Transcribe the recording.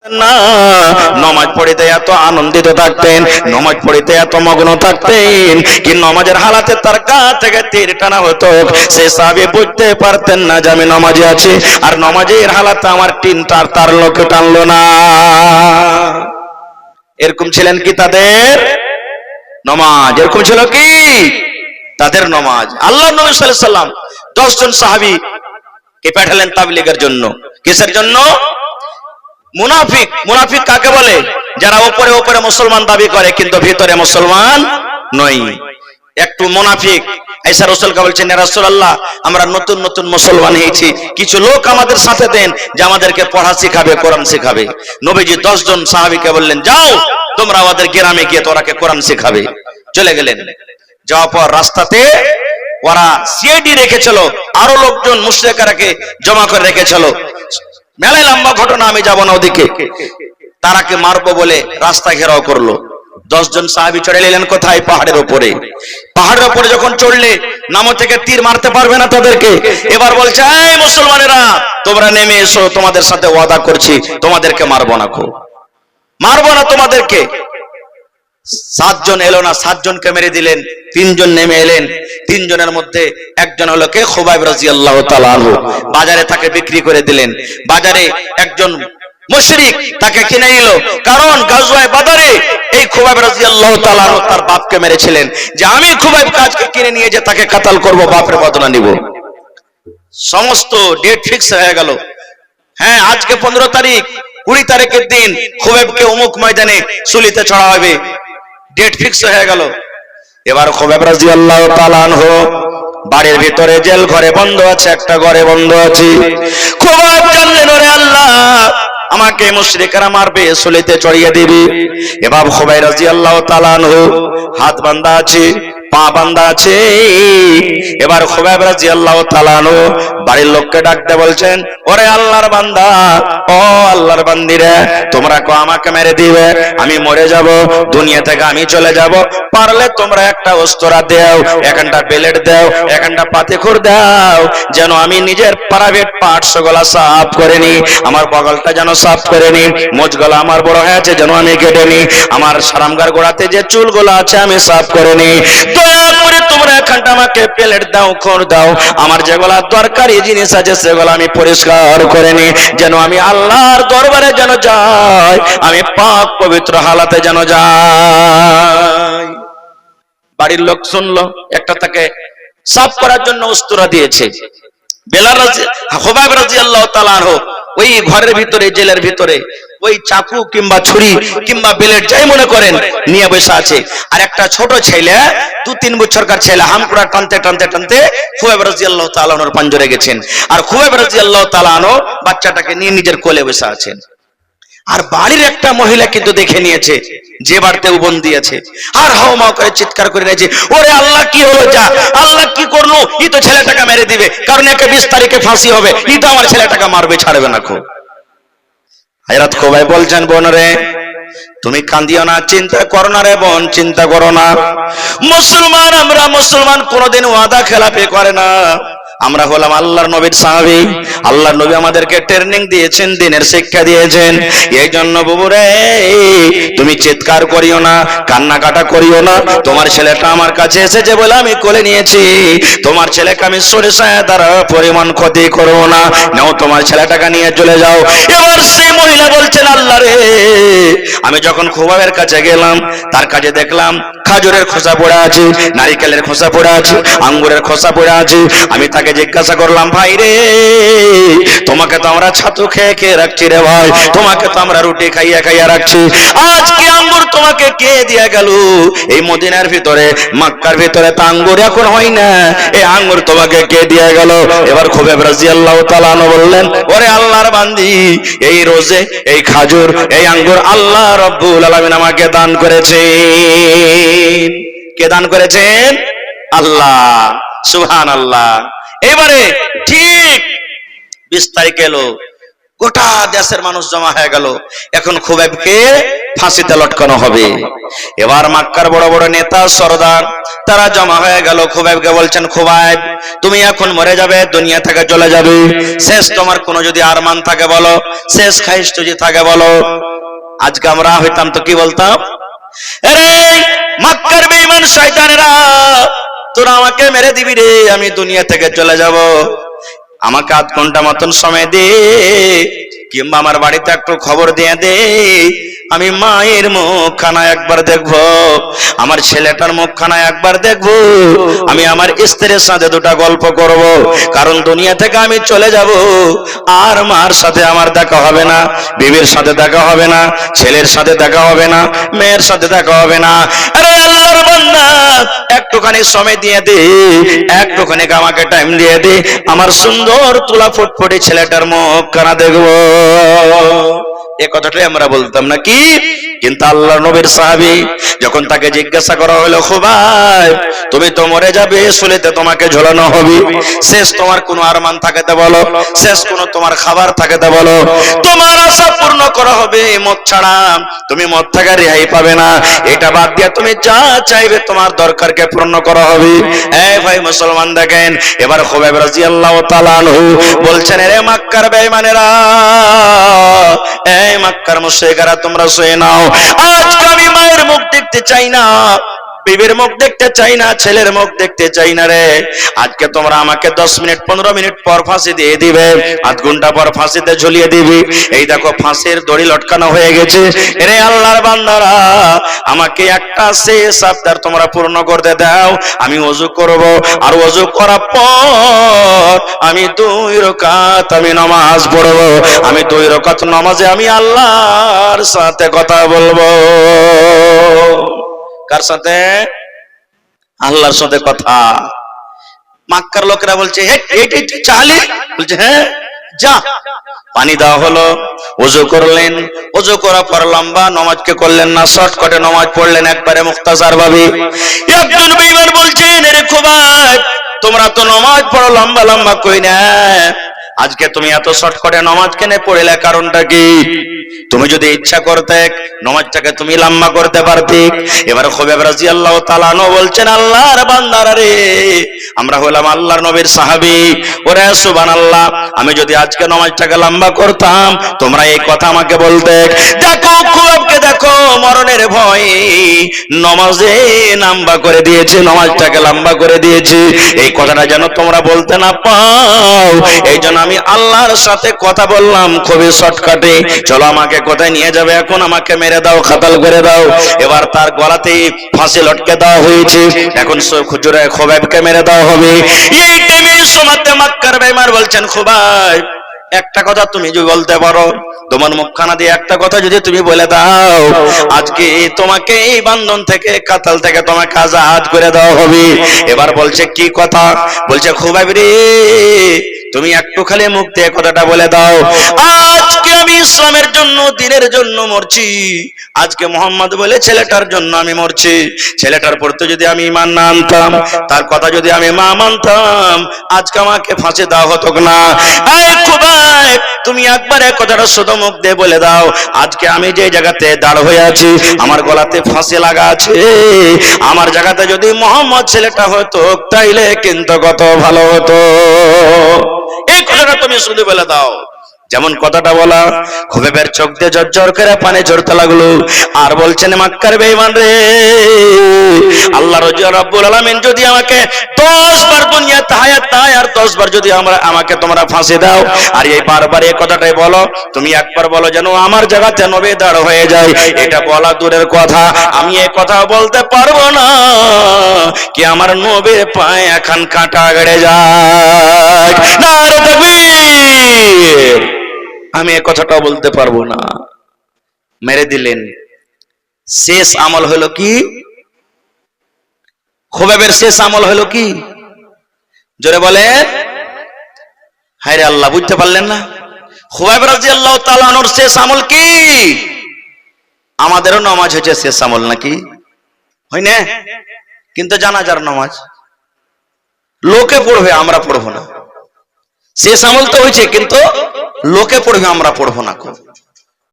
না, নমাজ পড়িতে এত আনন্দিত থাকতেন, নমাজ পড়িতে এত মগ্ন থাকতেন কি নমাজের হালাতে তার গা থেকে তীর টানা হতো, সে সাহাবী বুঝতে পারতেন না যে আমি নমাজে আছি, আর নমাজের হালাতে আমার টিনটার তার লোকে টানলো না। এরকম ছিলেন কি তাদের নমাজ? এরকম ছিল কি তাদের নমাজ? আল্লাহ নবী সাল্লাল্লাহু আলাইহি ওয়াসাল্লাম 10 জন সাহাবী কে পাঠালেন তাবলীগের জন্য। কিসের জন্য? মুনাফিক। মুনাফিক কাকে বলে? যারা উপরে উপরে মুসলমান দাবি করে কিন্তু ভিতরে মুসলমান নয়, একটু মুনাফিক। আয়েশা রাসূলকে বলছেন, ইয়া রাসূলুল্লাহ, আমরা নতুন নতুন মুসলমান হয়েছি, কিছু লোক আমাদের সাথে দেন যে আমাদেরকে পড়া শিখাবে, কোরআন শিখাবে। নবীজি 10 জন সাহাবীকে বললেন, যাও তোমরা আমাদের গ্রামে গিয়ে তোরাকে কোরআন শিখাবে। চলে গেলেন। যাওয়ার পর রাস্তাতে ওরা সিআইডি রেখেছিল, আরো লোকজন মুশরিকরাকে জমা করে রেখেছিল। মেলায় লম্বা ঘটনা, আমি যাব না ওদিকে। তারাকে মারবো বলে রাস্তা ঘেরাও করলো। 10 জন সাহাবী চড়ে এলেন কোথায়? পাহাড়ের উপরে। পাহাড়ের উপরে যখন চড়লে নামো থেকে তীর মারতে পারবে না তাদেরকে। এবার বলছে, এই মুসলমানেরা তোমরা নেমে এসো, তোমাদের সাথে ওয়াদা করছি তোমাদেরকে মারবো না, মারবো না তোমাদেরকে। 7 জন এলো না, 7 জনকে মেরে দিলেন। 3 জন নেমে এলেন। 3 জনের মধ্যে একজন হলো কে? খুবাইব রাদিয়াল্লাহু তাআলা আনহু। বাজারে তাকে বিক্রি করে দিলেন। বাজারে একজন মুশরিক তাকে কিনে নিল, কারণ গাজওয়ায়ে বাদরে এই খুবাইব রাদিয়াল্লাহু তাআলা আনহু তার বাপকে মেরেছিলেন, যে আমি খুবাইব কাজকে কিনে নিয়ে যে তাকে কাতাল করব, বাপের বদলা নিব। সমস্ত ডেট ফিক্স হয়ে গেল। হ্যাঁ, আজকে 15 তারিখ, 20 তারিখের দিন খুবাইবকে অমুক ময়দানে সুলিতে চড়া হবে, ডেট ফিক্স হয়ে গেল। এবার খুবাইব রাদিয়াল্লাহু তাআলা আনহু বাড়ির ভিতরে, জেল ঘরে বন্ধ আছে, একটা ঘরে বন্ধ আছে। খুবাইব জানলেন, ওরে আল্লাহ, আমাকে মুশরিকরা মারবে, সুলিতে চড়িয়ে দিবে। এবার খুবাইব রাদিয়াল্লাহু তাআলা আনহু হাত বাঁধা আছে, পা বাঁধা আছে। এবার খুবাইব রাদিয়াল্লাহু তাআলা আনহু বাড়ির লোককে ডাকতে বলছেন, ওরে আল্লাহর বান্দা, ও আল্লাহর বান্দিরা, তোমরা কো আমাকে মেরে দিবে, আমি মরে যাব, দুনিয়া থেকে আমি চলে যাব, পারলে তোমরা একটা অস্ত্র দাও, একটা বেলেট দাও, একটা পাতিখুর দাও, যেন আমি নিজের প্রাইভেট পার্টস গুলা সাফ করে নি, আমার বগলটা যেন সাফ করে নি, মোজগুলো আমার বড় হয়েছে যেন আমি কেটে নি, আমার সারামগার গোড়াতে যে চুলগুলো আছে আমি সাফ করে নি। দয়া করে তোমরা এখানটা আমাকে প্লেট দাও, খড় দাও, আমার যেগুলা দরকারি জিনিস আছে সেগুলো আমি পরিষ্কার করে নি, যেন আমি আল্লাহর দরবারে যেন যাই, আমি পাক পবিত্র হালাতে যেন যাই। বাড়ির লোক শুনলো, একটা তাকে সাফ করার জন্য অস্ত্র দিয়েছে। খুবাইব রাদিয়াল্লাহু তাআলা আনহু ওই ঘরের ভিতরে, জেলের ভিতরে ওই চাকু কিংবা ছুরি কিংবা ব্লেড যাই মনে করেন নিয়ে বসে আছে। আর একটা ছোট ছেলে, 2-3 বছরকার ছেলে, হামকুড়া টানতে টানতে টানতে খুবাইব রাদিয়াল্লাহু তাআলা আনহুর পাঞ্জরে গেছেন। আর খুবাইব রাদিয়াল্লাহু তাআলা আনহু বাচ্চাটাকে নিয়ে নিজের কোলে বসে আছেন। আর বাড়ির একটা মহিলা কিন্তু দেখে নিয়েছে যে বাড়িতে বন্দী আছে, আর হাওমাও করে চিৎকার করে নিয়েছে, ওরে আল্লাহ, কি হলো? যা, আল্লাহ কি করলো? ই তো ছেলেটাকে মেরে দিবে, কারণ একে 20 তারিখে ফাঁসি হবে, ই তো আমার ছেলেটাকে মারবে, ছাড়বে না। হযরত খুবাইব বলছেন, বোন রে, তুমি কাঁদিও না, চিন্তা করো না রে বোন, চিন্তা করো না। মুসলমান, আমরা মুসলমান কোনোদিন ওয়াদা খেলাপি করে না। আমরা হলাম আল্লাহর নবীর সাহাবী। আল্লাহর নবী আমাদেরকে ট্রেনিং দিয়েছেন, দিনের শিক্ষা দিয়েছেন। এই জন্য বাবুরে, তুমি চিৎকার করিও না, কান্নাকাটা করিও না। তোমার ছেলেটা আমার কাছে এসেছে বলে আমি কোলে নিয়েছি, তোমার ছেলেকে আমি সরিষা দ্বারা পরিমাণ ক্ষতি করবো না, নাও তোমার ছেলেটাকে নিয়ে চলে যাও। এবার সেই মহিলা বলছেন, আল্লাহ রে, আমি যখন খুবাইবের কাছে গেলাম, তার কাছে দেখলাম খাজুরের খোসা পড়ে আছে, নারিকেলের খোসা পড়ে আছে, আঙ্গুরের খোসা পড়ে আছে। আমি তাকে জিজ্ঞাসা করলাম, ভাই রে, তোমাকে তো আমরা ছাতু খেয়ে খেয়ে রাখছি রে ভাই, তোমাকে তো আমরা রুটি খাইয়া খাইয়া রাখছি, আজকে আঙ্গুর তোমাকে কে দিয়ে গেল? এই মদিনার ভিতরে, মক্কার ভিতরে তো আঙ্গুর এখন হয় না, এই আঙ্গুর তোমাকে কে দিয়ে গেল? এবার খুবাইব রাদিয়াল্লাহু তাআলা আনহু বললেন, ওরে আল্লাহর বান্দি, এই রোজে, এই খাজুর, এই আঙ্গুর আল্লাহ রাব্বুল আলামিন আমাকে দান করেছেন। কে দান করেছেন? আল্লাহ, সুবহানাল্লাহ। এবারে ঠিক 20 তারিখ এলো, গোটা দেশের মানুষ জমা হয়ে গেল, এখন খুবাইবকে ফাঁসিতে লটকানো হবে। এবার মক্কার বড় বড় নেতা সরদার তারা জমা হয়ে গেল, খুবাইবকে বলছেন, খুবাইব তুমি এখন মরে যাবে, দুনিয়া থেকে চলে যাবে, শেষ তোমার কোনো যদি আরমান থাকে বলো, শেষ খাইশ যদি থাকে বলো। আজকে আমরা হইতাম তো কি বলতাম, আরে মক্কার বেঈমান শয়তানেরা, তোরা আমাকে মেরে দিবি রে, আমি দুনিয়া থেকে চলে যাব, আমাকে আধ ঘন্টা মতন সময় দে, কিংবা আমার বাড়িতে একটু খবর দিয়ে দে, আমি মায়ের মুখখানা একবার দেখবো, আমার ছেলেটার মুখখানা একবার দেখবো, আমি আমার স্ত্রীর সাথে দুটা গল্প করব, কারণ দুনিয়া থেকে আমি চলে যাব, আর মার সাথে আমার দেখা হবে না, বিবির সাথে দেখা হবে না, ছেলের সাথে দেখা হবে না, মেয়ের সাথে দেখা হবে না। আরে আল্লাহর বান্দা একটুখানি সময় দিয়ে দে, একটুখানি আমাকে টাইম দিয়ে দে, আমার সুন্দর তুলা ফুটফুটে ছেলেটার মুখখানা দেখবো। এ কথাটাই আমরা বলতাম নাকি? কিন্তু আল্লাহ নবীর সাহাবী যখন তাকে জিজ্ঞাসা করা হলো, খুবাইব তুমি তো মরে যাবে, শুলেতে তোমাকে ঝোলানো হবে, শেষ তোমার কোনো আরমান থাকেতে বলো, শেষ কোনো তোমার খাবার থাকেতে বলো, তোমার আশা পূর্ণ করা হবে, মত ছাড়া তুমি মত থেকে রেহাই পাবে না, এটা বাদ দিয়ে তুমি যা চাইবে তোমার দরকারকে পূর্ণ করা হবে। এই ভাই মুসলমান দেখেন, এবার খুবাইব রাদিয়াল্লাহু তাআলা আনহু বলছেন, রে মক্কার বেঈমানেরা, এই মক্কার মুশরিকরা, তোমরা শুনে নাও, আজকে আমি মায়ের মুখ দেখতে চাই না, বিবির মুখ দেখতে চাই না, ছেলের মুখ দেখতে চাই না রে, আজকে তোমরা আমাকে 10 মিনিট 15 মিনিট পর ফাঁসি দিয়ে দিবে, আধ ঘন্টা পর ফাঁসিতে ঝুলিয়ে দিবি, এই দেখো ফাঁসির দড়ি লটকানো হয়ে গেছে, রে আল্লাহর বান্দারা, আমাকে একটা শেষ আবদার তোমরা পূর্ণ করতে দাও, আমি ওযু করব, আর ওযু করার পর আমি 2 রাকাত আমি নামাজ পড়ব, আমি 2 রাকাত নামাজে আমি আল্লাহর সাথে কথা বলবো। কার সাথে? আল্লাহর সাথে কথা। মক্কার লোকেরা বলছে, হে এই চালি, বলছে হ্যাঁ যা। পানি দেওয়া হলো, ওযু করলেন, ওযু করার পর লম্বা নামাজকে করলেন না, শর্টকাটে নামাজ পড়লেন একবারে মুখতাসার ভাবে। একজন বেঈমান বলছেন, রে খুবাইব তোমরা তো নামাজ পড়ো লম্বা লম্বা কই না, আজকে তুমি এত শর্টকাটে নামাজ কেন পড়লে, কারণটা কি? তুমি যদি ইচ্ছা করতে নামাজটাকে তুমি লম্বা করতে পারতে। এবার খুবাইব রাদিয়াল্লাহু তাআলা আনহু বলছেন, আল্লাহর বান্দারা রে, আমরা হলাম আল্লাহর নবীর সাহাবী, ওরে সুবহানাল্লাহ, আমি যদি আজকে নামাজটাকে লম্বা করতাম তোমরা এই কথা আমাকে বলতে। দেখো খুবাইবকে দেখো, মরণের ভয়ে নামাজে লম্বা করে দিয়েছে, নামাজটাকে লম্বা করে দিয়েছে, এই কথাটা যেন তোমরা বলতে না পাও, এই জন্য আমি আল্লাহর সাথে কথা বললাম খুবই শর্টকাটে, চলো আমাকে কোথায় নিয়ে যাবে, এখন আমাকে মেরে দাও, খাতাল করে দাও। এবার তার গলাতে ফাঁসি লটকে দেওয়া হয়েছে, এখন খুজুরে খুবাইবকে মেরে দেওয়া হবে। এই টাইমের সময়তে মক্কার বেঈমান বলছেন, খুবাইব একটা কথা তুমি যদি বলতে পারো, তোমার মুখখানা দিয়ে একটা কথা যদি তুমি বলে দাও, আজকে তোমাকে এই বান্ধন থেকে, কাতাল থেকে তোমাকে আজাদ করে দেওয়া হবে। এবার বলছে কি কথা? বলছে খুবাইব রে, তুমি একটু খালি মুখ দিয়ে কথাটা বলে দাও, আজকে আমি ইসলামের জন্য, দ্বীনের জন্য মরছি, আজকে মোহাম্মদ বলে ছেলেটার জন্য আমি মরছি, ছেলেটার প্রতি যদি আমি ঈমান না আনতাম, তার কথা যদি আমি মা মানতাম, আজকে আমাকে ফাঁসি দেওয়া হতো না। এই খুবাইব তুমি একবার এক কথাটা শুধু মুখ দিয়ে বলে দাও, আজকে আমি যে জায়গাতে দাঁড় হয়ে আছি, আমার গলাতে ফাঁসি লাগা আছে, আমার জায়গাতে যদি মোহাম্মদ ছেলেটা হতো তাইলে কিন্তু কত ভালো হতো। এই কথাটা তুমি শুধু বলে দাও। যেমন কথাটা বলা, খুবাইবের চোখ দিয়ে ঝরঝর করে পানি ঝরতে লাগলো, আর বলছেন, মক্কার বেঈমান রে, আল্লাহ রাব্বুল আলামিন যদি আমাকে 10 বার দুনিয়াতে হায়াত দেয়, আর 10 বার যদি আমাকে তোমরা ফাঁসি দাও, আর এই বারবার এই কথাটাই বলো, তুমি একবার বলো যেন আমার জায়গাতে নবী দাঁড় হয়ে যায়, এটা বলা দূরের কথা, আমি এই কথা বলতে পারবো না কি আমার নবীর পায়ে এখন কাঁটা গড়ে যায়, নারে তাকবীর, আমি এই কথাটাও বলতে পারবো না। মেরে দিলেন। শেষ আমল হলো কি? খুবাইবের শেষ আমল হলো কি? জোরে বলে, হায় রে আল্লাহ, বুঝতে পারলেন না? খুবাইব রাদিয়াল্লাহু তাআলা আনহুর শেষ আমল কি? আমাদেরও নামাজ হচ্ছে শেষ আমল নাকি? হয় না? কিন্তু জানাজার নামাজ লোকে পড়বে, আমরা পড়বো না। শেষ আমল তো হয়েছে, কিন্তু লোকে পড়বে, আমরা পড়বো না।